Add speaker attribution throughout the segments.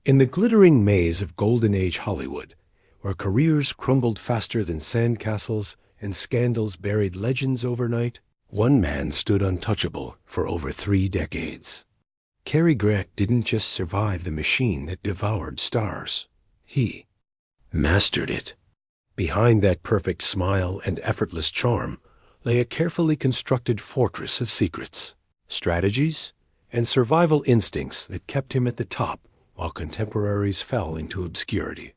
Speaker 1: In the glittering maze of Golden Age Hollywood, where careers crumbled faster than sandcastles and scandals buried legends overnight, one man stood untouchable for over 3 decades. Cary Grant didn't just survive the machine that devoured stars. He mastered it. Behind that perfect smile and effortless charm lay a carefully constructed fortress of secrets, strategies, and survival instincts that kept him at the top while contemporaries fell into obscurity.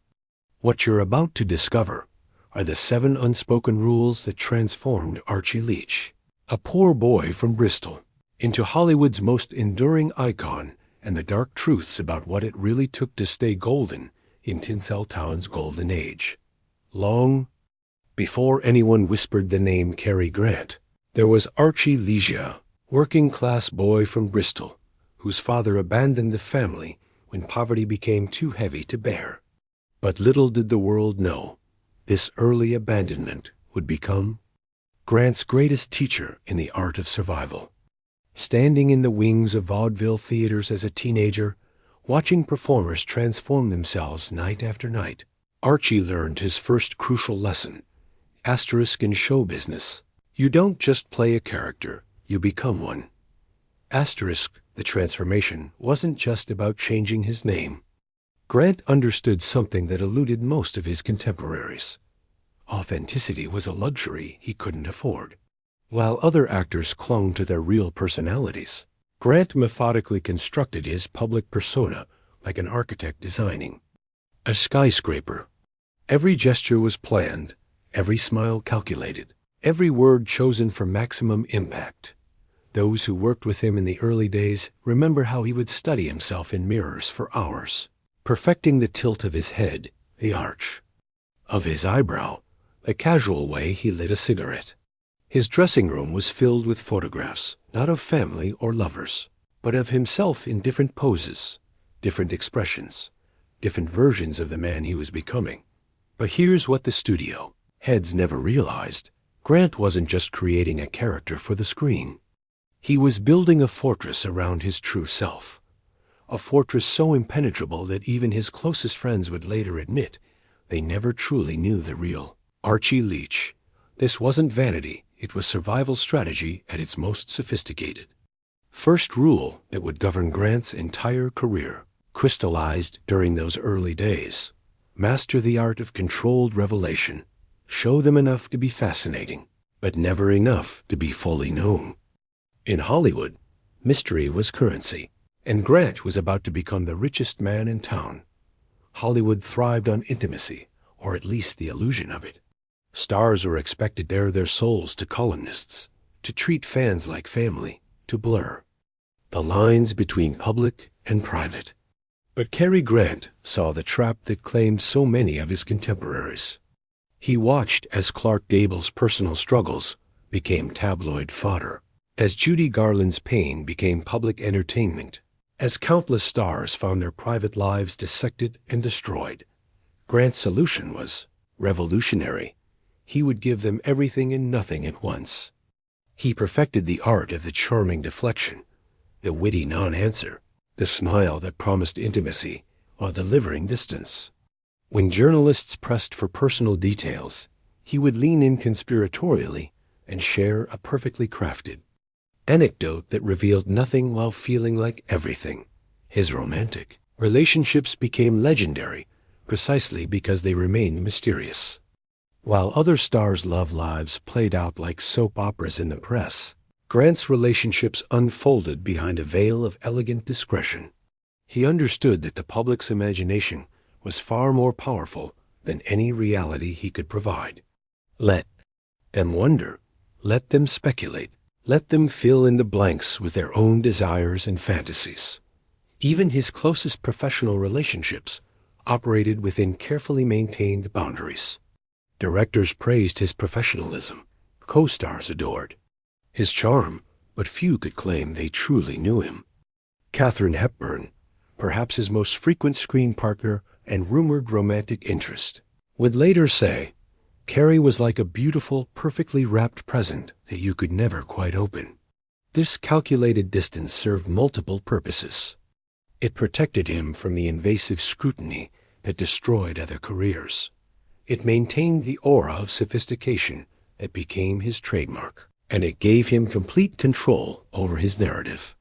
Speaker 1: What you're about to discover are the 7 unspoken rules that transformed Archie Leach, a poor boy from Bristol, into Hollywood's most enduring icon, and the dark truths about what it really took to stay golden in Tinseltown's golden age. Long before anyone whispered the name Cary Grant, there was Archie Leach, working-class boy from Bristol, whose father abandoned the family when poverty became too heavy to bear. But little did the world know, this early abandonment would become Grant's greatest teacher in the art of survival. Standing in the wings of vaudeville theaters as a teenager, watching performers transform themselves night after night, Archie learned his first crucial lesson. Asterisk in show business. You don't just play a character, you become one. Asterisk, the transformation wasn't just about changing his name. Grant understood something that eluded most of his contemporaries. Authenticity was a luxury he couldn't afford. While other actors clung to their real personalities, Grant methodically constructed his public persona like an architect designing a skyscraper. Every gesture was planned, every smile calculated, every word chosen for maximum impact. Those who worked with him in the early days remember how he would study himself in mirrors for hours, perfecting the tilt of his head, the arch of his eyebrow, the casual way he lit a cigarette. His dressing room was filled with photographs, not of family or lovers, but of himself in different poses, different expressions, different versions of the man he was becoming. But here's what the studio heads never realized. Grant wasn't just creating a character for the screen. He was building a fortress around his true self, a fortress so impenetrable that even his closest friends would later admit they never truly knew the real Archie Leach. This wasn't vanity, it was survival strategy at its most sophisticated. First rule that would govern Grant's entire career, crystallized during those early days. Master the art of controlled revelation. Show them enough to be fascinating, but never enough to be fully known. In Hollywood, mystery was currency, and Grant was about to become the richest man in town. Hollywood thrived on intimacy, or at least the illusion of it. Stars were expected to bare their souls to columnists, to treat fans like family, to blur the lines between public and private. But Cary Grant saw the trap that claimed so many of his contemporaries. He watched as Clark Gable's personal struggles became tabloid fodder, as Judy Garland's pain became public entertainment, as countless stars found their private lives dissected and destroyed. Grant's solution was revolutionary. He would give them everything and nothing at once. He perfected the art of the charming deflection, the witty non-answer, the smile that promised intimacy while delivering distance. When journalists pressed for personal details, he would lean in conspiratorially and share a perfectly crafted anecdote that revealed nothing while feeling like everything. His romantic relationships became legendary precisely because they remained mysterious. While other stars' love lives played out like soap operas in the press, Grant's relationships unfolded behind a veil of elegant discretion. He understood that the public's imagination was far more powerful than any reality he could provide. Let them wonder, let them speculate, let them fill in the blanks with their own desires and fantasies. Even his closest professional relationships operated within carefully maintained boundaries. Directors praised his professionalism. Co-stars adored his charm, but few could claim they truly knew him. Katharine Hepburn, perhaps his most frequent screen partner and rumored romantic interest, would later say, Cary was like a beautiful, perfectly wrapped present that you could never quite open. This calculated distance served multiple purposes. It protected him from the invasive scrutiny that destroyed other careers. It maintained the aura of sophistication that became his trademark, and it gave him complete control over his narrative.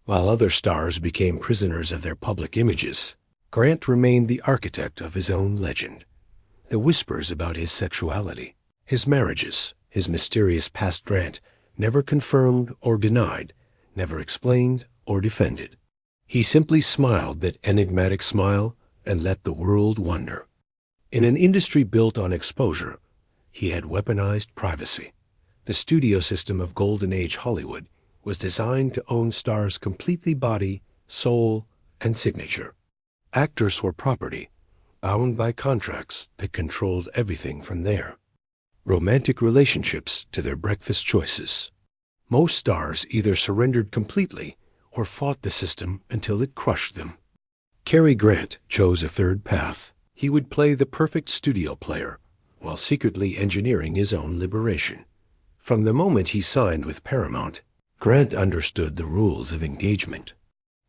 Speaker 1: While other stars became prisoners of their public images, Grant remained the architect of his own legend. The whispers about his sexuality, his marriages, his mysterious past Grant never confirmed or denied, never explained or defended. He simply smiled that enigmatic smile and let the world wonder. In an industry built on exposure, he had weaponized privacy. The studio system of Golden Age Hollywood was designed to own stars completely body, soul, and signature. Actors were property, bound by contracts that controlled everything from there. Romantic relationships to their breakfast choices. Most stars either surrendered completely or fought the system until it crushed them. Cary Grant chose a third path. He would play the perfect studio player while secretly engineering his own liberation. From the moment he signed with Paramount, Grant understood the rules of engagement.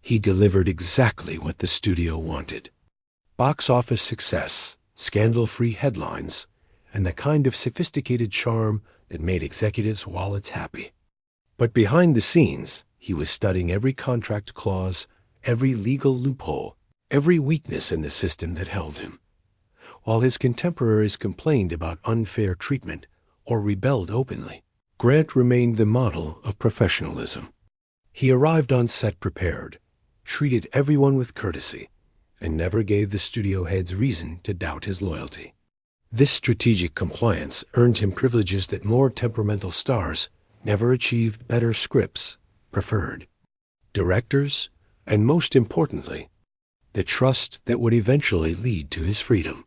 Speaker 1: He delivered exactly what the studio wanted. Box office success, scandal-free headlines, and the kind of sophisticated charm that made executives' wallets happy. But behind the scenes, he was studying every contract clause, every legal loophole, every weakness in the system that held him. While his contemporaries complained about unfair treatment or rebelled openly, Grant remained the model of professionalism. He arrived on set prepared, treated everyone with courtesy, and never gave the studio heads reason to doubt his loyalty. This strategic compliance earned him privileges that more temperamental stars never achieved. Better scripts, preferred directors, and most importantly, the trust that would eventually lead to his freedom.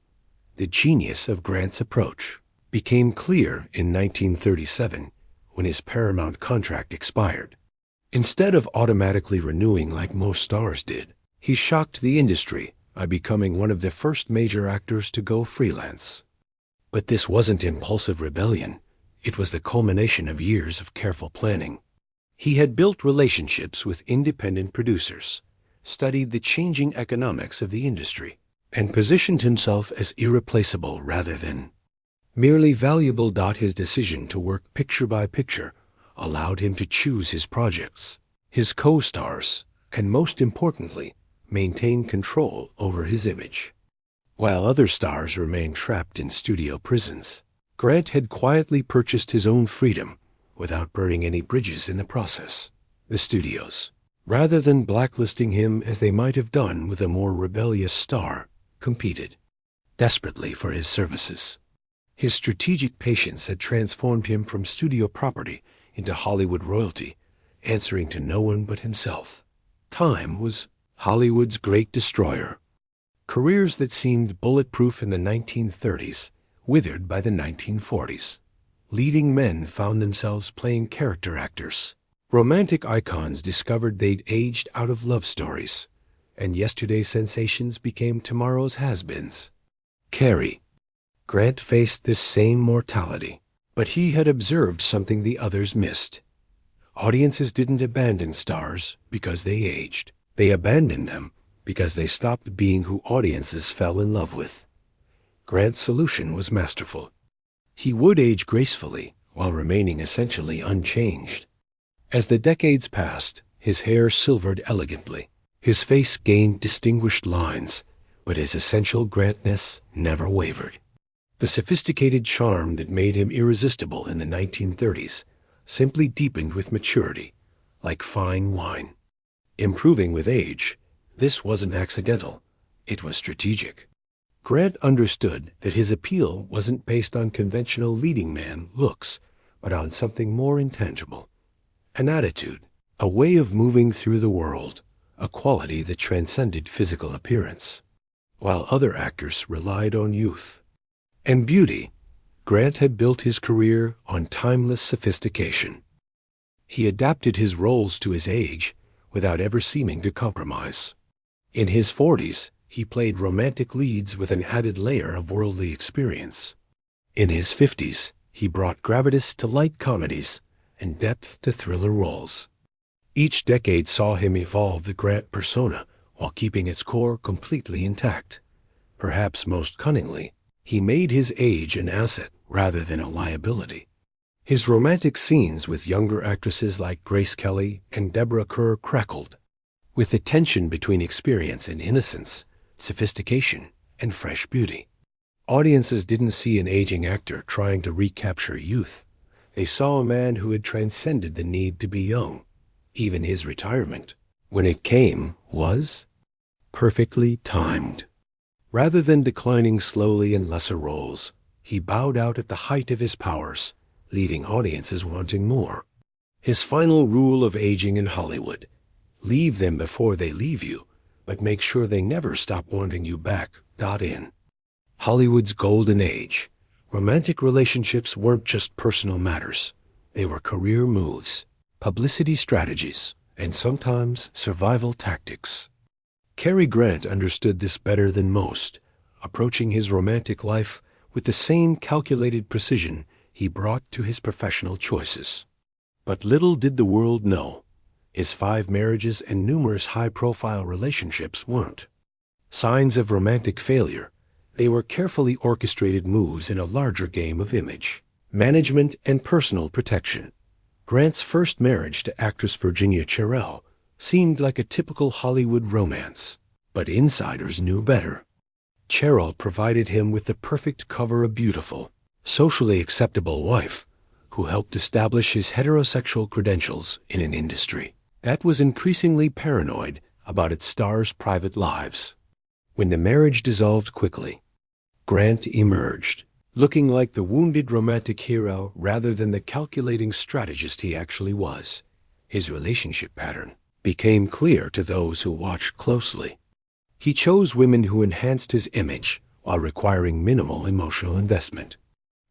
Speaker 1: The genius of Grant's approach became clear in 1937 when his Paramount contract expired. Instead of automatically renewing like most stars did, he shocked the industry by becoming one of the first major actors to go freelance. But this wasn't impulsive rebellion. It was the culmination of years of careful planning. He had built relationships with independent producers, studied the changing economics of the industry, and positioned himself as irreplaceable rather than merely valuable. His decision to work picture by picture allowed him to choose his projects, his co-stars, and most importantly, maintain control over his image. While other stars remained trapped in studio prisons, Grant had quietly purchased his own freedom without burning any bridges in the process. The studios, rather than blacklisting him as they might have done with a more rebellious star, competed desperately for his services. His strategic patience had transformed him from studio property into Hollywood royalty, answering to no one but himself. Time was Hollywood's great destroyer. Careers that seemed bulletproof in the 1930s withered by the 1940s. Leading men found themselves playing character actors. Romantic icons discovered they'd aged out of love stories, and yesterday's sensations became tomorrow's has-beens. Cary. Grant faced this same mortality, but he had observed something the others missed. Audiences didn't abandon stars because they aged. They abandoned them because they stopped being who audiences fell in love with. Grant's solution was masterful. He would age gracefully while remaining essentially unchanged. As the decades passed, his hair silvered elegantly. His face gained distinguished lines, but his essential Grantness never wavered. The sophisticated charm that made him irresistible in the 1930s simply deepened with maturity, like fine wine. Improving with age, this wasn't accidental. It was strategic. Grant understood that his appeal wasn't based on conventional leading man looks, but on something more intangible. An attitude, a way of moving through the world, a quality that transcended physical appearance. While other actors relied on youth and beauty, Grant had built his career on timeless sophistication. He adapted his roles to his age without ever seeming to compromise. In his 40s, he played romantic leads with an added layer of worldly experience. In his 50s, he brought gravitas to light comedies and depth to thriller roles. Each decade saw him evolve the Grant persona while keeping its core completely intact. Perhaps most cunningly, he made his age an asset rather than a liability. His romantic scenes with younger actresses like Grace Kelly and Deborah Kerr crackled, with the tension between experience and innocence, sophistication and fresh beauty. Audiences didn't see an aging actor trying to recapture youth. They saw a man who had transcended the need to be young. Even his retirement, when it came, was perfectly timed. Rather than declining slowly in lesser roles, he bowed out at the height of his powers, leaving audiences wanting more. His final rule of aging in Hollywood: leave them before they leave you, but make sure they never stop wanting you back. In Hollywood's golden age, romantic relationships weren't just personal matters. They were career moves, publicity strategies, and sometimes survival tactics. Cary Grant understood this better than most, approaching his romantic life with the same calculated precision he brought to his professional choices. But little did the world know, his 5 marriages and numerous high-profile relationships weren't signs of romantic failure. They were carefully orchestrated moves in a larger game of image, management, and personal protection. Grant's first marriage to actress Virginia Cherrelle seemed like a typical Hollywood romance, but insiders knew better. Cherrelle provided him with the perfect cover, a beautiful, socially acceptable wife who helped establish his heterosexual credentials in an industry that was increasingly paranoid about its stars' private lives. When the marriage dissolved quickly, Grant emerged, looking like the wounded romantic hero rather than the calculating strategist he actually was. His relationship pattern became clear to those who watched closely. He chose women who enhanced his image while requiring minimal emotional investment.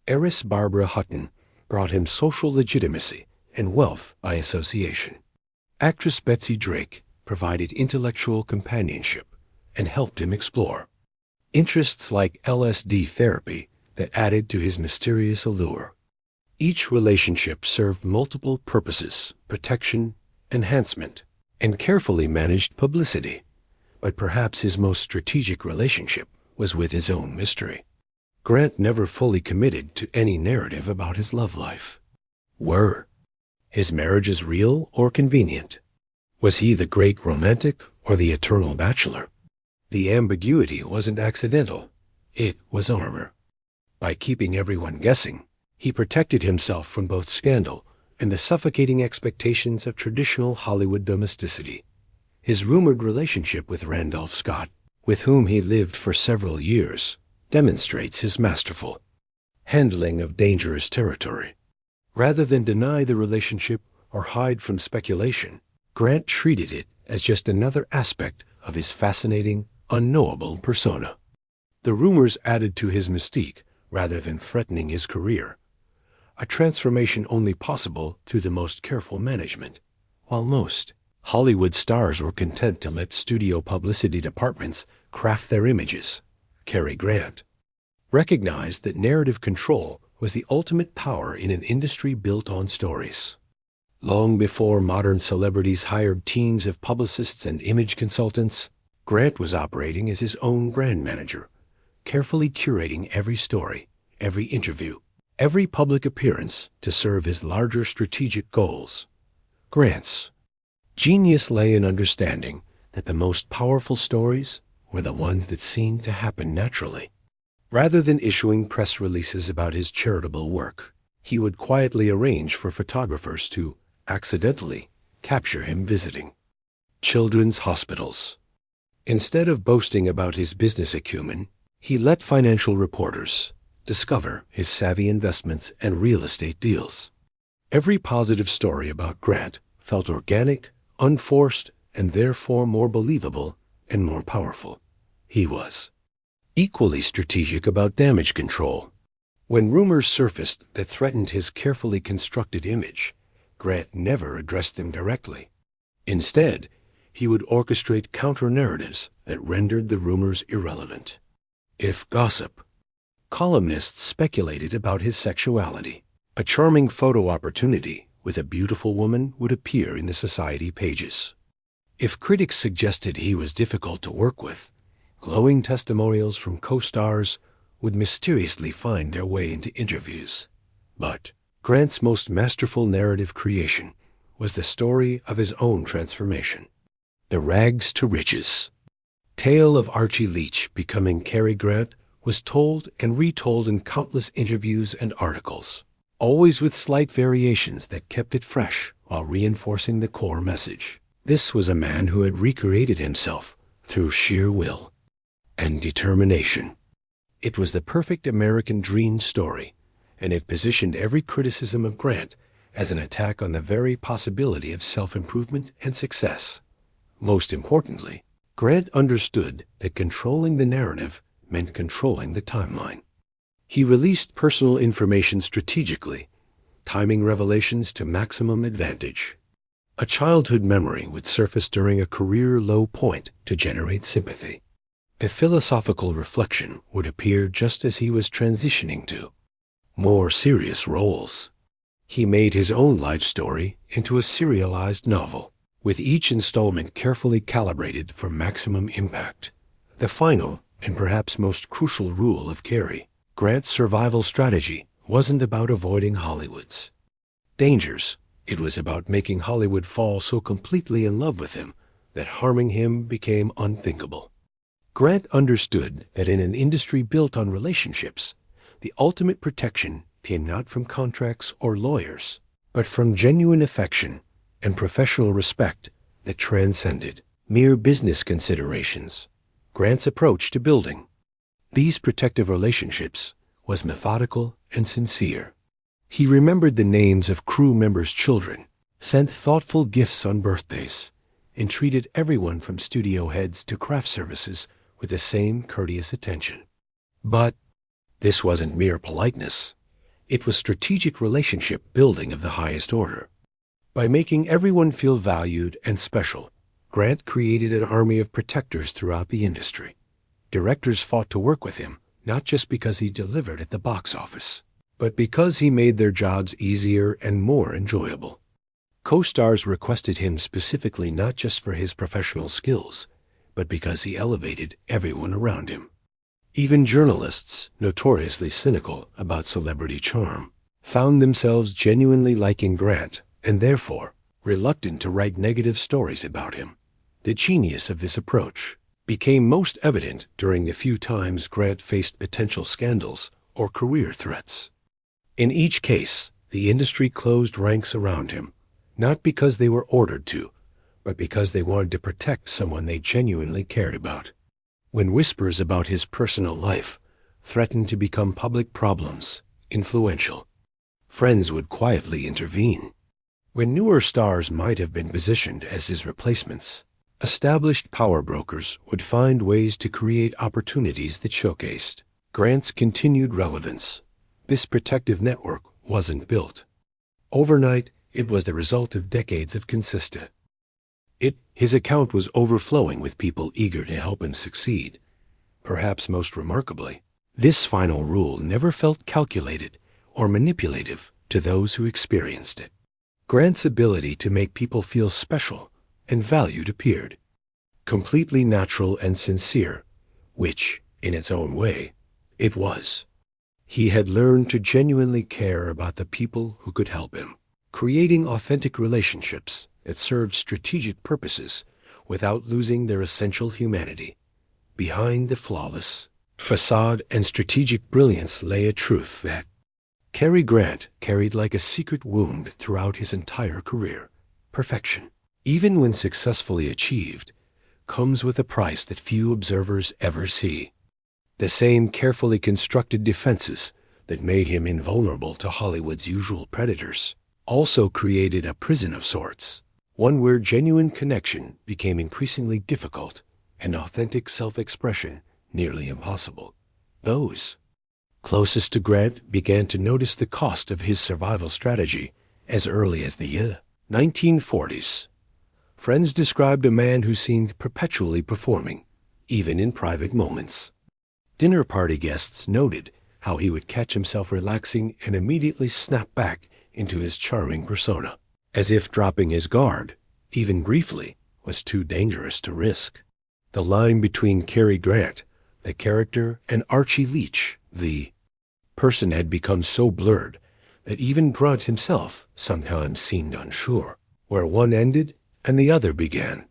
Speaker 1: Heiress Barbara Hutton brought him social legitimacy and wealth by association. Actress Betsy Drake provided intellectual companionship and helped him explore interests like LSD therapy that added to his mysterious allure. Each relationship served multiple purposes: protection, enhancement, and carefully managed publicity. But perhaps his most strategic relationship was with his own mystery. Grant never fully committed to any narrative about his love life. Were his marriages real or convenient? Was he the great romantic or the eternal bachelor? The ambiguity wasn't accidental. It was armor. By keeping everyone guessing, he protected himself from both scandal and the suffocating expectations of traditional Hollywood domesticity. His rumored relationship with Randolph Scott, with whom he lived for several years, demonstrates his masterful handling of dangerous territory. Rather than deny the relationship or hide from speculation, Grant treated it as just another aspect of his fascinating, unknowable persona. The rumors added to his mystique rather than threatening his career, a transformation only possible through the most careful management. While most Hollywood stars were content to let studio publicity departments craft their images, Cary Grant recognized that narrative control was the ultimate power in an industry built on stories. Long before modern celebrities hired teams of publicists and image consultants, Grant was operating as his own brand manager, carefully curating every story, every interview, every public appearance to serve his larger strategic goals. Grant's genius lay in understanding that the most powerful stories were the ones that seemed to happen naturally. Rather than issuing press releases about his charitable work, he would quietly arrange for photographers to accidentally capture him visiting children's hospitals. Instead of boasting about his business acumen, he let financial reporters discover his savvy investments and real estate deals. Every positive story about Grant felt organic, unforced, and therefore more believable and more powerful. He was equally strategic about damage control. When rumors surfaced that threatened his carefully constructed image, Grant never addressed them directly. Instead, he would orchestrate counter-narratives that rendered the rumors irrelevant. If gossip, columnists speculated about his sexuality, a charming photo opportunity with a beautiful woman would appear in the society pages. If critics suggested he was difficult to work with, glowing testimonials from co-stars would mysteriously find their way into interviews. But Grant's most masterful narrative creation was the story of his own transformation. The Rags to Riches tale of Archie Leach becoming Cary Grant was told and retold in countless interviews and articles, always with slight variations that kept it fresh while reinforcing the core message. This was a man who had recreated himself through sheer will and determination. It was the perfect American dream story, and it positioned every criticism of Grant as an attack on the very possibility of self-improvement and success. Most importantly, Grant understood that controlling the narrative meant controlling the timeline. He released personal information strategically, timing revelations to maximum advantage. A childhood memory would surface during a career low point to generate sympathy. A philosophical reflection would appear just as he was transitioning to more serious roles. He made his own life story into a serialized novel, with each installment carefully calibrated for maximum impact. The final, and perhaps most crucial rule of Cary Grant's survival strategy wasn't about avoiding Hollywood's dangers. It was about making Hollywood fall so completely in love with him that harming him became unthinkable. Grant understood that in an industry built on relationships, the ultimate protection came not from contracts or lawyers, but from genuine affection and professional respect that transcended mere business considerations. Grant's approach to building these protective relationships was methodical and sincere. He remembered the names of crew members' children, sent thoughtful gifts on birthdays, and treated everyone from studio heads to craft services with the same courteous attention. But this wasn't mere politeness. It was strategic relationship building of the highest order. By making everyone feel valued and special, Grant created an army of protectors throughout the industry. Directors fought to work with him, not just because he delivered at the box office, but because he made their jobs easier and more enjoyable. Co-stars requested him specifically not just for his professional skills, but because he elevated everyone around him. Even journalists, notoriously cynical about celebrity charm, found themselves genuinely liking Grant and therefore reluctant to write negative stories about him. The genius of this approach became most evident during the few times Grant faced potential scandals or career threats. In each case, the industry closed ranks around him, not because they were ordered to, but because they wanted to protect someone they genuinely cared about. When whispers about his personal life threatened to become public problems, influential friends would quietly intervene. When newer stars might have been positioned as his replacements, established power brokers would find ways to create opportunities that showcased Grant's continued relevance. This protective network wasn't built overnight. It was the result of decades of consistent. His account was overflowing with people eager to help him succeed. Perhaps most remarkably, this final rule never felt calculated or manipulative to those who experienced it. Grant's ability to make people feel special and valued appeared completely natural and sincere, which, in its own way, it was. He had learned to genuinely care about the people who could help him, creating authentic relationships that served strategic purposes without losing their essential humanity. Behind the flawless facade and strategic brilliance lay a truth that Cary Grant carried like a secret wound throughout his entire career. Perfection, even when successfully achieved, comes with a price that few observers ever see. The same carefully constructed defenses that made him invulnerable to Hollywood's usual predators also created a prison of sorts, one where genuine connection became increasingly difficult and authentic self-expression nearly impossible. Those closest to Grant began to notice the cost of his survival strategy as early as the 1940s. Friends described a man who seemed perpetually performing, even in private moments. Dinner party guests noted how he would catch himself relaxing and immediately snap back into his charming persona, as if dropping his guard, even briefly, was too dangerous to risk. The line between Cary Grant, the character, and Archie Leach, the person, had become so blurred that even Grant himself sometimes seemed unsure where one ended and the other began.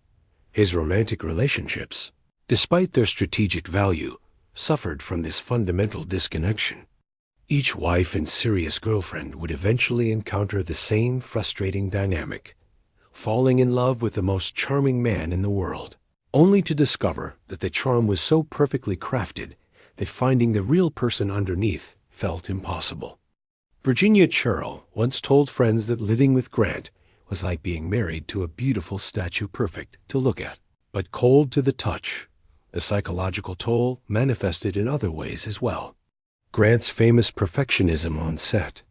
Speaker 1: His romantic relationships, despite their strategic value, suffered from this fundamental disconnection. Each wife and serious girlfriend would eventually encounter the same frustrating dynamic, falling in love with the most charming man in the world, only to discover that the charm was so perfectly crafted that finding the real person underneath felt impossible. Virginia Cherrill once told friends that living with Grant was like being married to a beautiful statue, perfect to look at, but cold to the touch. The psychological toll manifested in other ways as well. Grant's famous perfectionism on set,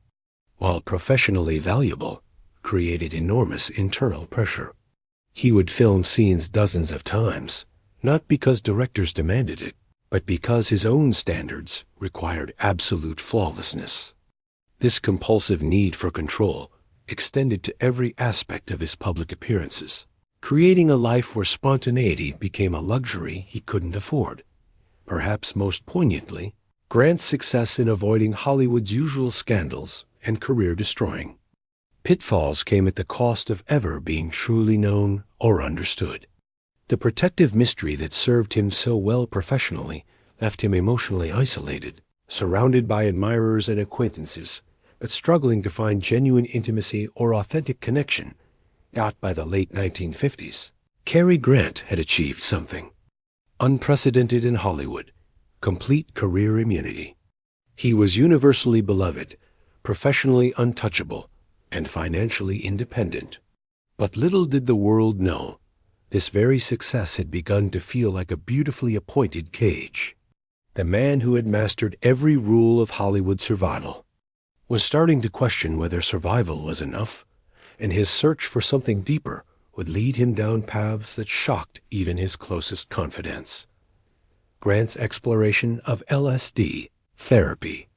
Speaker 1: while professionally valuable, created enormous internal pressure. He would film scenes dozens of times, not because directors demanded it, but because his own standards required absolute flawlessness. This compulsive need for control extended to every aspect of his public appearances, creating a life where spontaneity became a luxury he couldn't afford. Perhaps most poignantly, Grant's success in avoiding Hollywood's usual scandals and career-destroying pitfalls came at the cost of ever being truly known or understood. The protective mystery that served him so well professionally left him emotionally isolated, surrounded by admirers and acquaintances, but struggling to find genuine intimacy or authentic connection. Not by the late 1950s, Cary Grant had achieved something unprecedented in Hollywood: complete career immunity. He was universally beloved, professionally untouchable, and financially independent. But little did the world know, this very success had begun to feel like a beautifully appointed cage. The man who had mastered every rule of Hollywood survival was starting to question whether survival was enough, and his search for something deeper would lead him down paths that shocked even his closest confidants. Grant's exploration of LSD therapy,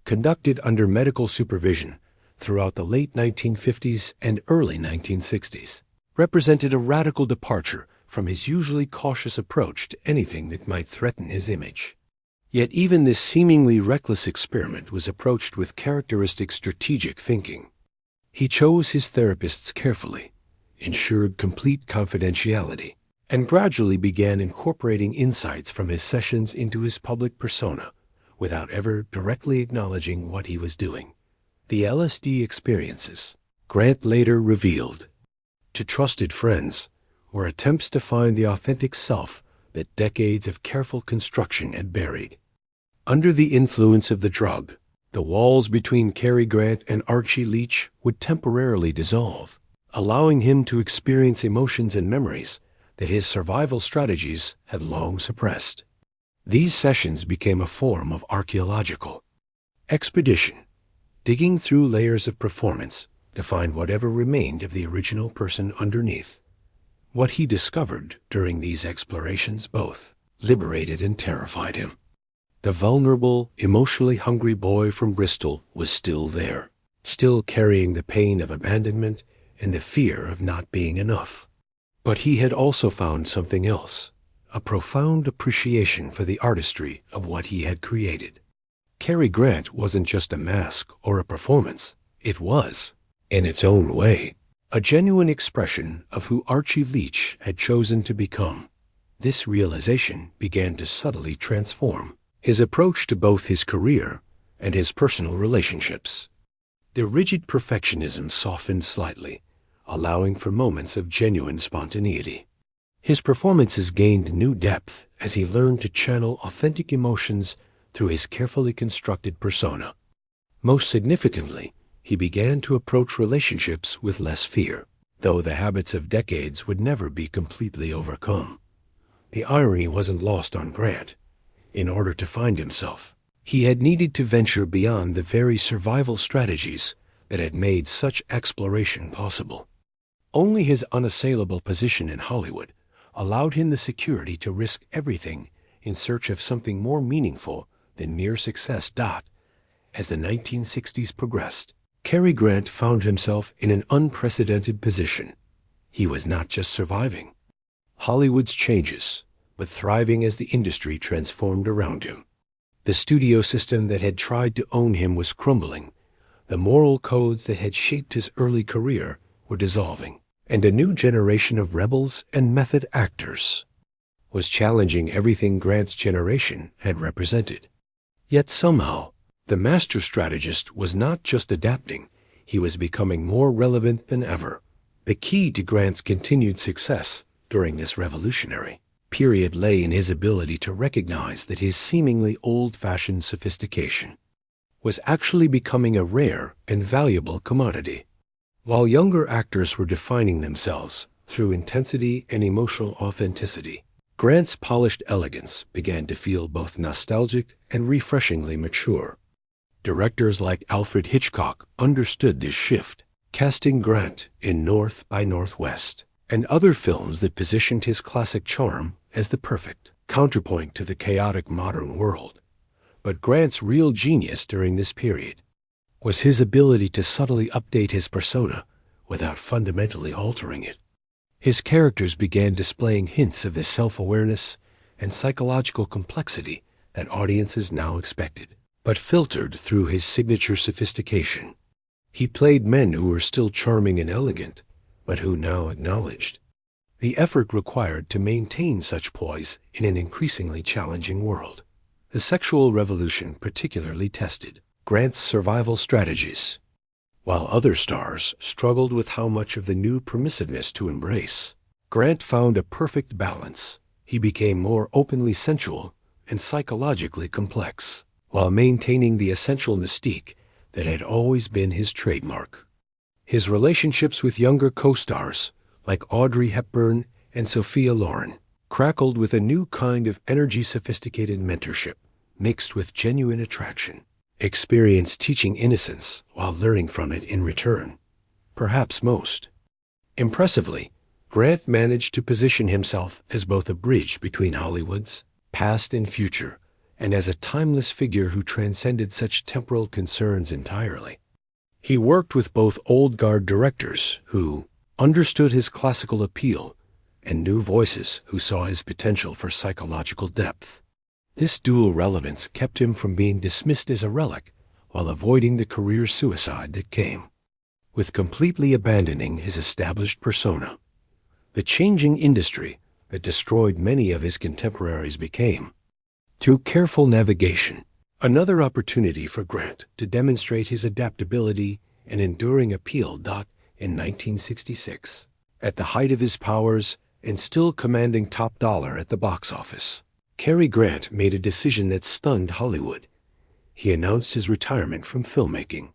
Speaker 1: conducted under medical supervision throughout the late 1950s and early 1960s, represented a radical departure from his usually cautious approach to anything that might threaten his image. Yet even this seemingly reckless experiment was approached with characteristic strategic thinking. He chose his therapists carefully, ensured complete confidentiality, and gradually began incorporating insights from his sessions into his public persona without ever directly acknowledging what he was doing. The LSD experiences, Grant later revealed to trusted friends, were attempts to find the authentic self that decades of careful construction had buried. Under the influence of the drug, the walls between Cary Grant and Archie Leach would temporarily dissolve, allowing him to experience emotions and memories that his survival strategies had long suppressed. These sessions became a form of archaeological expedition, digging through layers of performance to find whatever remained of the original person underneath. What he discovered during these explorations both liberated and terrified him. The vulnerable, emotionally hungry boy from Bristol was still there, still carrying the pain of abandonment and the fear of not being enough. But he had also found something else, a profound appreciation for the artistry of what he had created. Cary Grant wasn't just a mask or a performance. It was, in its own way, a genuine expression of who Archie Leach had chosen to become. This realization began to subtly transform his approach to both his career and his personal relationships. The rigid perfectionism softened slightly, allowing for moments of genuine spontaneity. His performances gained new depth as he learned to channel authentic emotions through his carefully constructed persona. Most significantly, he began to approach relationships with less fear, though the habits of decades would never be completely overcome. The irony wasn't lost on Grant. In order to find himself, he had needed to venture beyond the very survival strategies that had made such exploration possible. Only his unassailable position in Hollywood allowed him the security to risk everything in search of something more meaningful than mere success. As the 1960s progressed, Cary Grant found himself in an unprecedented position. He was not just surviving, Hollywood's changes, but thriving as the industry transformed around him. The studio system that had tried to own him was crumbling. The moral codes that had shaped his early career were dissolving, and a new generation of rebels and method actors was challenging everything Grant's generation had represented. Yet somehow, the master strategist was not just adapting, he was becoming more relevant than ever. The key to Grant's continued success during this revolutionary period lay in his ability to recognize that his seemingly old-fashioned sophistication was actually becoming a rare and valuable commodity. While younger actors were defining themselves through intensity and emotional authenticity, Grant's polished elegance began to feel both nostalgic and refreshingly mature. Directors like Alfred Hitchcock understood this shift, casting Grant in North by Northwest and other films that positioned his classic charm as the perfect counterpoint to the chaotic modern world. But Grant's real genius during this period was his ability to subtly update his persona without fundamentally altering it. His characters began displaying hints of the self-awareness and psychological complexity that audiences now expected, but filtered through his signature sophistication. He played men who were still charming and elegant, but who now acknowledged the effort required to maintain such poise in an increasingly challenging world. The sexual revolution particularly tested Grant's survival strategies. While other stars struggled with how much of the new permissiveness to embrace, Grant found a perfect balance. He became more openly sensual and psychologically complex, while maintaining the essential mystique that had always been his trademark. His relationships with younger co-stars, like Audrey Hepburn and Sophia Loren, crackled with a new kind of energy-sophisticated mentorship, mixed with genuine attraction. Experience teaching innocence while learning from it in return. Perhaps most impressively, Grant managed to position himself as both a bridge between Hollywood's past and future, and as a timeless figure who transcended such temporal concerns entirely. He worked with both old-guard directors who understood his classical appeal and new voices who saw his potential for psychological depth. This dual relevance kept him from being dismissed as a relic while avoiding the career suicide that came with completely abandoning his established persona. The changing industry that destroyed many of his contemporaries became, through careful navigation, another opportunity for Grant to demonstrate his adaptability and enduring appeal. In 1966, at the height of his powers and still commanding top dollar at the box office, Cary Grant made a decision that stunned Hollywood. He announced his retirement from filmmaking.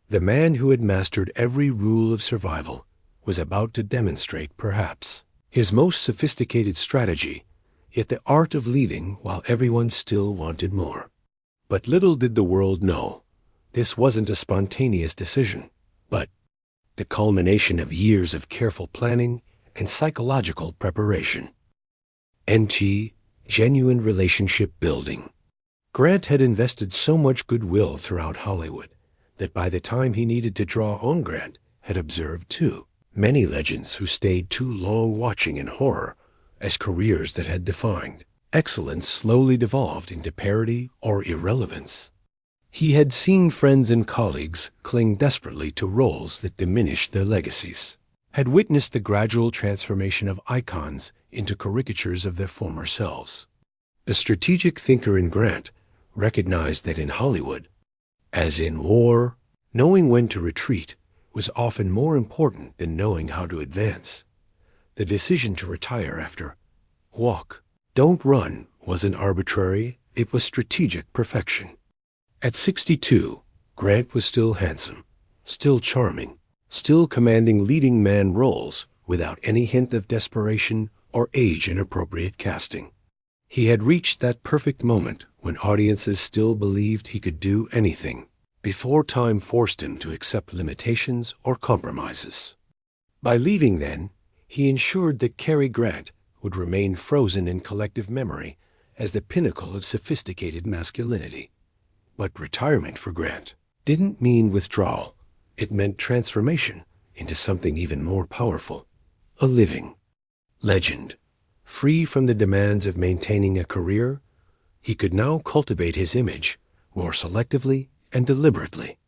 Speaker 1: The man who had mastered every rule of survival was about to demonstrate, perhaps, his most sophisticated strategy, yet the art of leaving while everyone still wanted more. But little did the world know, this wasn't a spontaneous decision, but the culmination of years of careful planning and psychological preparation. NT, genuine relationship building. Grant had invested so much goodwill throughout Hollywood that by the time he needed to draw on, Grant had observed too many legends who stayed too long watching in horror as careers that had defined excellence slowly devolved into parody or irrelevance. He had seen friends and colleagues cling desperately to roles that diminished their legacies, had witnessed the gradual transformation of icons into caricatures of their former selves. The strategic thinker in Grant recognized that in Hollywood, as in war, knowing when to retreat was often more important than knowing how to advance. The decision to retire after Walk, Don't Run wasn't arbitrary, it was strategic perfection. At 62, Grant was still handsome, still charming, still commanding leading man roles without any hint of desperation or age-inappropriate casting. He had reached that perfect moment when audiences still believed he could do anything, before time forced him to accept limitations or compromises. By leaving then, he ensured that Cary Grant would remain frozen in collective memory as the pinnacle of sophisticated masculinity. But retirement for Grant didn't mean withdrawal. It meant transformation into something even more powerful, a living legend. Free from the demands of maintaining a career, he could now cultivate his image more selectively and deliberately.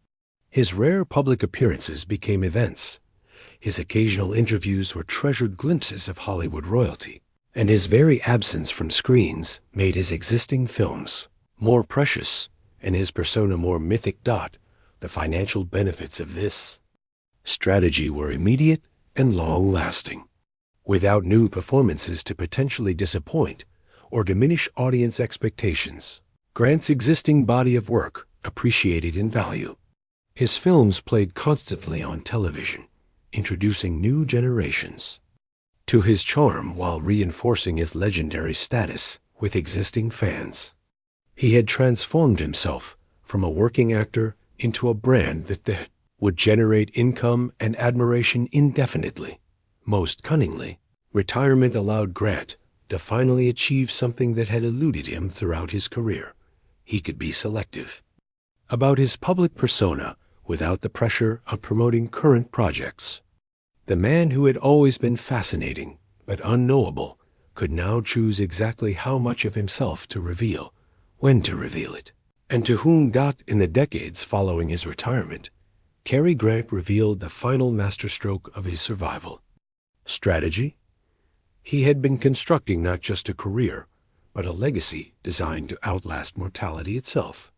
Speaker 1: His rare public appearances became events. His occasional interviews were treasured glimpses of Hollywood royalty, and his very absence from screens made his existing films more precious and his persona more mythic. The financial benefits of this strategy were immediate and long-lasting. Without new performances to potentially disappoint or diminish audience expectations, Grant's existing body of work appreciated in value. His films played constantly on television, introducing new generations to his charm while reinforcing his legendary status with existing fans. He had transformed himself from a working actor into a brand that would generate income and admiration indefinitely. Most cunningly, retirement allowed Grant to finally achieve something that had eluded him throughout his career. He could be selective about his public persona without the pressure of promoting current projects. The man who had always been fascinating but unknowable could now choose exactly how much of himself to reveal, when to reveal it, and to whom. In the decades following his retirement, Cary Grant revealed the final masterstroke of his survival strategy. He had been constructing not just a career, but a legacy designed to outlast mortality itself.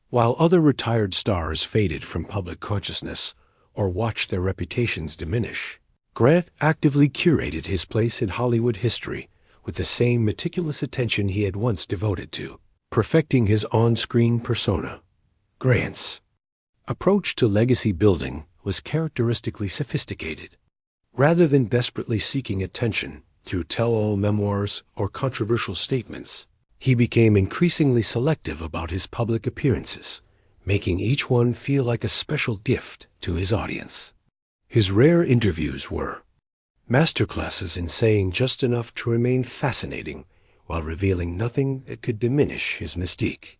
Speaker 1: While other retired stars faded from public consciousness or watched their reputations diminish, Grant actively curated his place in Hollywood history with the same meticulous attention he had once devoted to perfecting his on-screen persona. Grant's approach to legacy building was characteristically sophisticated. Rather than desperately seeking attention through tell-all memoirs or controversial statements, he became increasingly selective about his public appearances, making each one feel like a special gift to his audience. His rare interviews were masterclasses in saying just enough to remain fascinating while revealing nothing that could diminish his mystique.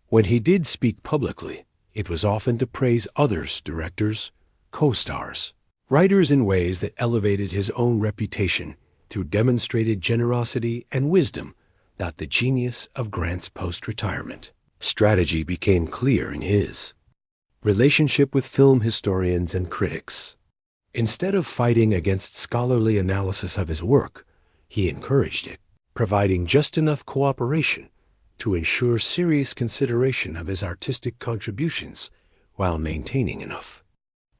Speaker 1: When he did speak publicly, it was often to praise others, directors, co-stars, writers in ways that elevated his own reputation through demonstrated generosity and wisdom. The genius of Grant's post-retirement strategy became clear in his relationship with film historians and critics. Instead of fighting against scholarly analysis of his work, he encouraged it, providing just enough cooperation to ensure serious consideration of his artistic contributions while maintaining enough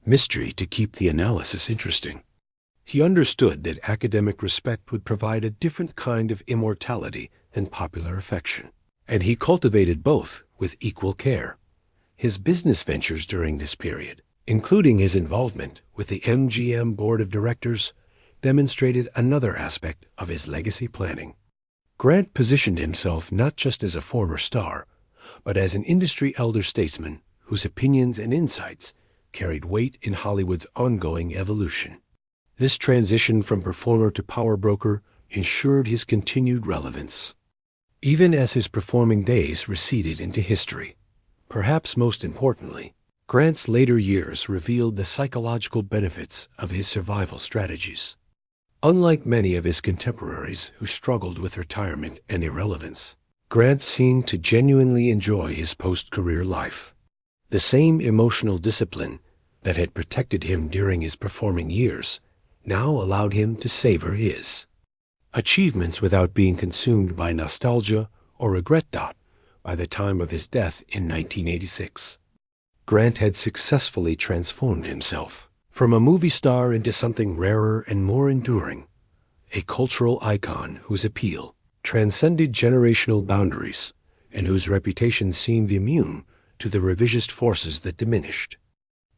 Speaker 1: mystery to keep the analysis interesting. He understood that academic respect would provide a different kind of immortality than popular affection, and he cultivated both with equal care. His business ventures during this period, including his involvement with the MGM Board of Directors, demonstrated another aspect of his legacy planning. Grant positioned himself not just as a former star, but as an industry elder statesman whose opinions and insights carried weight in Hollywood's ongoing evolution. This transition from performer to power broker ensured his continued relevance, even as his performing days receded into history. Perhaps most importantly, Grant's later years revealed the psychological benefits of his survival strategies. Unlike many of his contemporaries who struggled with retirement and irrelevance, Grant seemed to genuinely enjoy his post-career life. The same emotional discipline that had protected him during his performing years now allowed him to savor his achievements without being consumed by nostalgia or regret. By the time of his death in 1986, Grant had successfully transformed himself from a movie star into something rarer and more enduring, a cultural icon whose appeal transcended generational boundaries and whose reputation seemed immune to the revisionist forces that diminished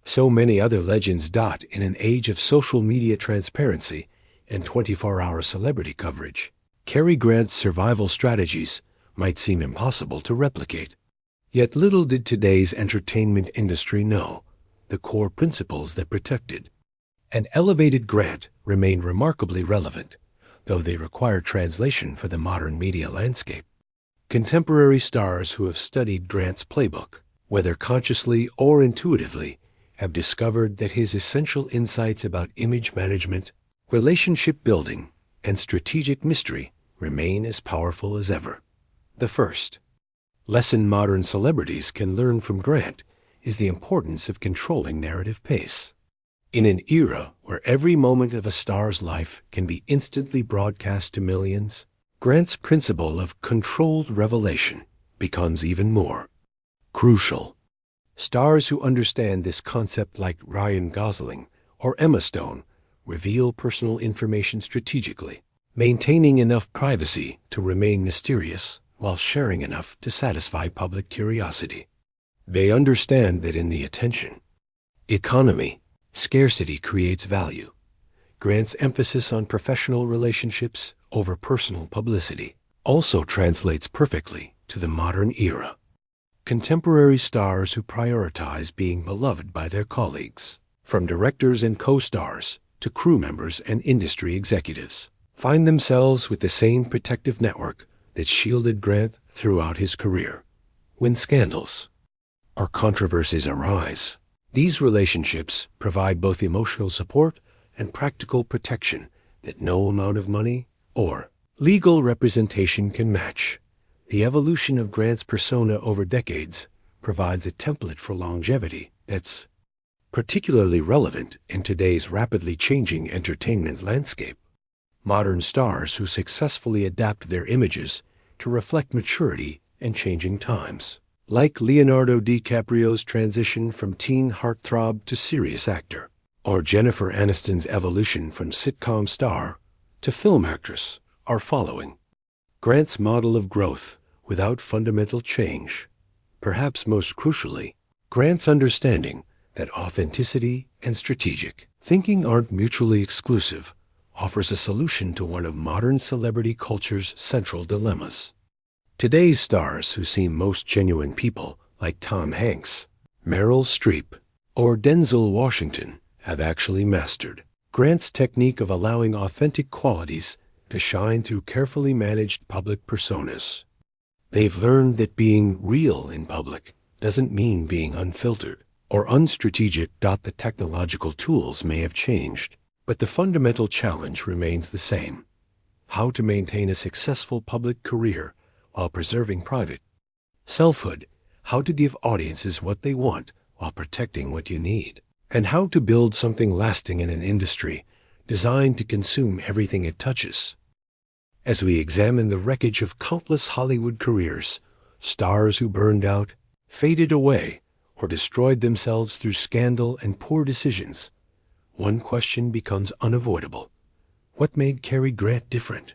Speaker 1: so many other legends. In an age of social media transparency and 24-hour celebrity coverage, Cary Grant's survival strategies might seem impossible to replicate. Yet little did today's entertainment industry know the core principles that protected and elevated Grant remained remarkably relevant, though they require translation for the modern media landscape. Contemporary stars who have studied Grant's playbook, whether consciously or intuitively, have discovered that his essential insights about image management, relationship building, and strategic mystery remain as powerful as ever. The first lesson modern celebrities can learn from Grant is the importance of controlling narrative pace. In an era where every moment of a star's life can be instantly broadcast to millions, Grant's principle of controlled revelation becomes even more crucial. Stars who understand this concept, like Ryan Gosling or Emma Stone, reveal personal information strategically, maintaining enough privacy to remain mysterious while sharing enough to satisfy public curiosity. They understand that in the attention economy, scarcity creates value. Grant's emphasis on professional relationships over personal publicity also translates perfectly to the modern era. Contemporary stars who prioritize being beloved by their colleagues, from directors and co-stars to crew members and industry executives, find themselves with the same protective network that shielded Grant throughout his career. When scandals or controversies arise, these relationships provide both emotional support and practical protection that no amount of money or legal representation can match. The evolution of Grant's persona over decades provides a template for longevity that's particularly relevant in today's rapidly changing entertainment landscape. Modern stars who successfully adapt their images to reflect maturity and changing times, like Leonardo DiCaprio's transition from teen heartthrob to serious actor, or Jennifer Aniston's evolution from sitcom star to film actress, are following Grant's model of growth without fundamental change. Perhaps most crucially, Grant's understanding that authenticity and strategic thinking aren't mutually exclusive offers a solution to one of modern celebrity culture's central dilemmas. Today's stars who seem most genuine people, like Tom Hanks, Meryl Streep, or Denzel Washington, have actually mastered Grant's technique of allowing authentic qualities to shine through carefully managed public personas. They've learned that being real in public doesn't mean being unfiltered or unstrategic. The technological tools may have changed, but the fundamental challenge remains the same: how to maintain a successful public career while preserving private selfhood, how to give audiences what they want while protecting what you need, and how to build something lasting in an industry designed to consume everything it touches. As we examine the wreckage of countless Hollywood careers, stars who burned out, faded away, or destroyed themselves through scandal and poor decisions, one question becomes unavoidable: what made Cary Grant different?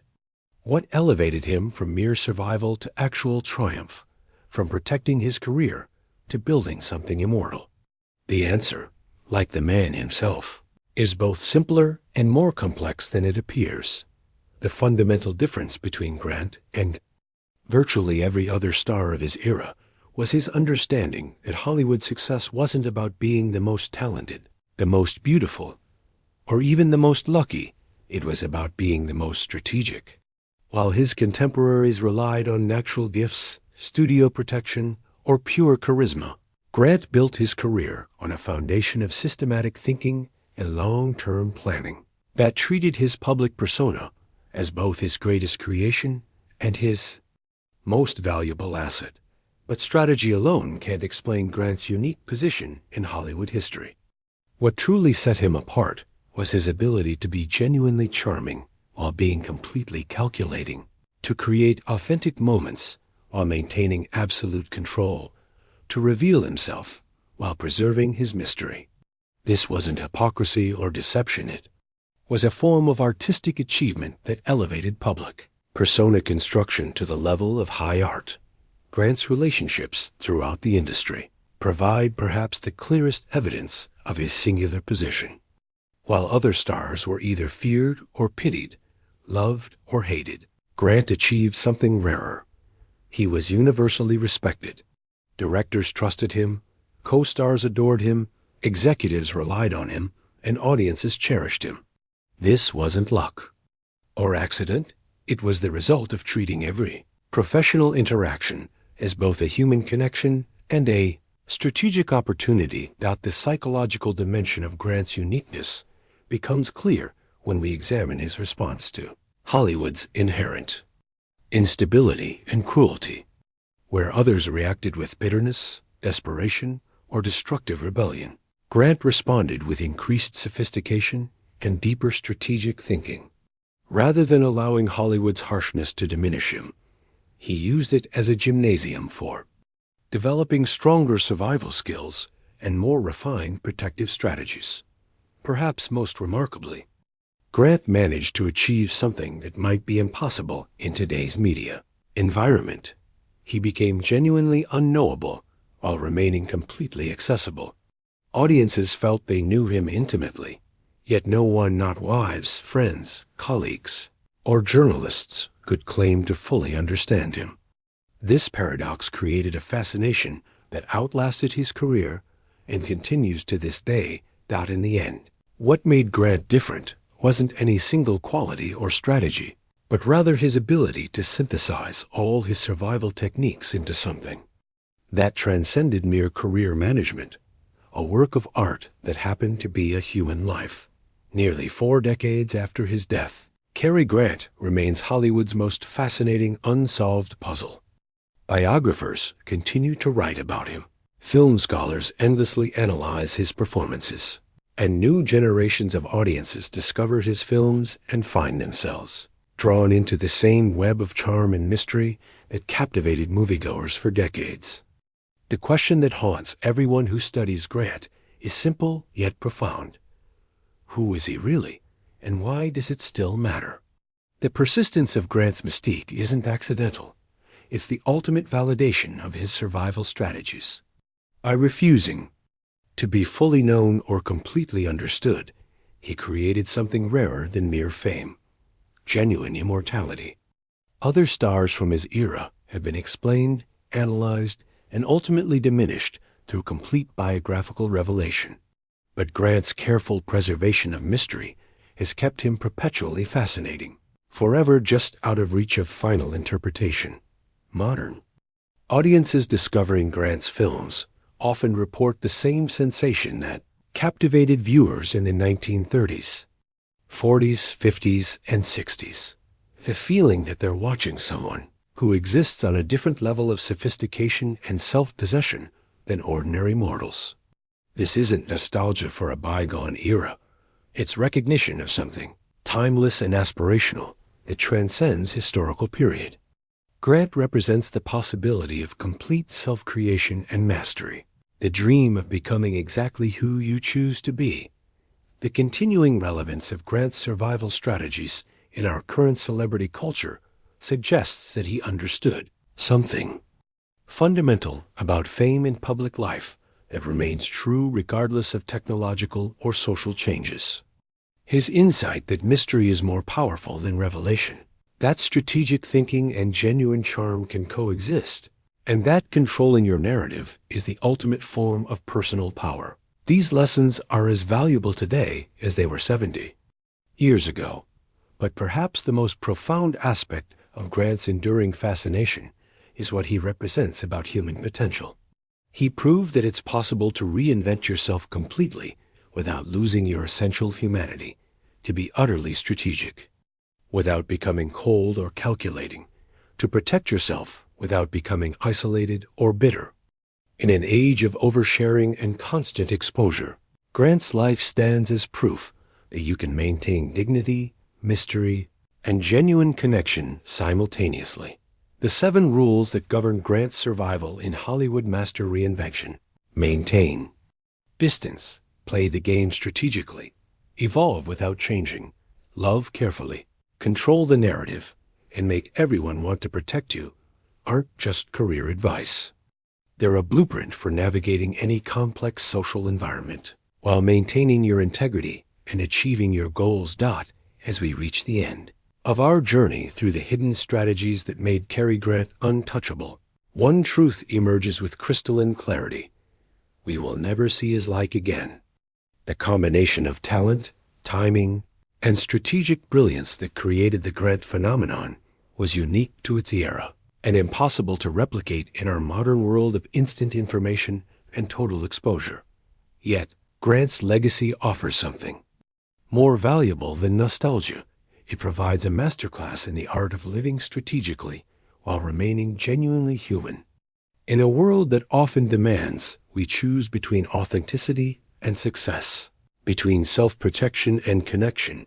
Speaker 1: What elevated him from mere survival to actual triumph, from protecting his career to building something immortal? The answer, like the man himself, is both simpler and more complex than it appears. The fundamental difference between Grant and virtually every other star of his era was his understanding that Hollywood success wasn't about being the most talented, the most beautiful, or even the most lucky. It was about being the most strategic. While his contemporaries relied on natural gifts, studio protection, or pure charisma, Grant built his career on a foundation of systematic thinking and long-term planning that treated his public persona as both his greatest creation and his most valuable asset. But strategy alone can't explain Grant's unique position in Hollywood history. What truly set him apart was his ability to be genuinely charming while being completely calculating, to create authentic moments while maintaining absolute control, to reveal himself while preserving his mystery. This wasn't hypocrisy or deception. It was a form of artistic achievement that elevated public persona construction to the level of high art. Grant's relationships throughout the industry provide perhaps the clearest evidence of his singular position. While other stars were either feared or pitied, loved or hated, Grant achieved something rarer. He was universally respected. Directors trusted him, co-stars adored him, executives relied on him, and audiences cherished him. This wasn't luck or accident. It was the result of treating every professional interaction as both a human connection and a strategic opportunity. The psychological dimension of Grant's uniqueness becomes clear when we examine his response to Hollywood's inherent instability, and cruelty. Where others reacted with bitterness, desperation, or destructive rebellion, Grant responded with increased sophistication and deeper strategic thinking. Rather than allowing Hollywood's harshness to diminish him, he used it as a gymnasium for developing stronger survival skills and more refined protective strategies. Perhaps most remarkably, Grant managed to achieve something that might be impossible in today's media environment. He became genuinely unknowable while remaining completely accessible. Audiences felt they knew him intimately, yet no one, not wives, friends, colleagues, or journalists, could claim to fully understand him. This paradox created a fascination that outlasted his career and continues to this day. In the end, what made Grant different wasn't any single quality or strategy, but rather his ability to synthesize all his survival techniques into something that transcended mere career management, a work of art that happened to be a human life. Nearly 4 decades after his death, Cary Grant remains Hollywood's most fascinating unsolved puzzle. Biographers continue to write about him. Film scholars endlessly analyze his performances, and new generations of audiences discover his films and find themselves drawn into the same web of charm and mystery that captivated moviegoers for decades. The question that haunts everyone who studies Grant is simple yet profound. Who is he really, and why does it still matter? The persistence of Grant's mystique isn't accidental. It's the ultimate validation of his survival strategies. By refusing to be fully known or completely understood, he created something rarer than mere fame: genuine immortality. Other stars from his era have been explained, analyzed, and ultimately diminished through complete biographical revelation. But Grant's careful preservation of mystery has kept him perpetually fascinating, forever just out of reach of final interpretation. Modern audiences discovering Grant's films often report the same sensation that captivated viewers in the 1930s, 40s, 50s, and 60s. The feeling that they're watching someone who exists on a different level of sophistication and self-possession than ordinary mortals. This isn't nostalgia for a bygone era. It's recognition of something timeless and aspirational that transcends historical period. Grant represents the possibility of complete self-creation and mastery, the dream of becoming exactly who you choose to be. The continuing relevance of Grant's survival strategies in our current celebrity culture suggests that he understood something fundamental about fame and public life that remains true regardless of technological or social changes. His insight that mystery is more powerful than revelation, that strategic thinking and genuine charm can coexist, and that controlling your narrative is the ultimate form of personal power. These lessons are as valuable today as they were 70 years ago. But perhaps the most profound aspect of Grant's enduring fascination is what he represents about human potential. He proved that it's possible to reinvent yourself completely without losing your essential humanity, to be utterly strategic without becoming cold or calculating, to protect yourself without becoming isolated or bitter. In an age of oversharing and constant exposure, Grant's life stands as proof that you can maintain dignity, mystery, and genuine connection simultaneously. The 7 rules that govern Grant's survival in Hollywood master reinvention: maintain distance, play the game strategically, evolve without changing, love carefully, control the narrative, and make everyone want to protect you, aren't just career advice. They're a blueprint for navigating any complex social environment while maintaining your integrity and achieving your goals. As we reach the end of our journey through the hidden strategies that made Cary Grant untouchable, one truth emerges with crystalline clarity: we will never see his like again. The combination of talent, timing, and strategic brilliance that created the Grant phenomenon was unique to its era and impossible to replicate in our modern world of instant information and total exposure. Yet, Grant's legacy offers something more valuable than nostalgia. It provides a masterclass in the art of living strategically while remaining genuinely human. In a world that often demands, we choose between authenticity and success, between self-protection and connection,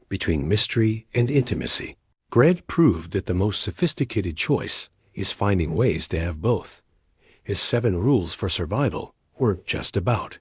Speaker 1: between mystery and intimacy. Grant proved that the most sophisticated choice is finding ways to have both. His 7 rules for survival were just about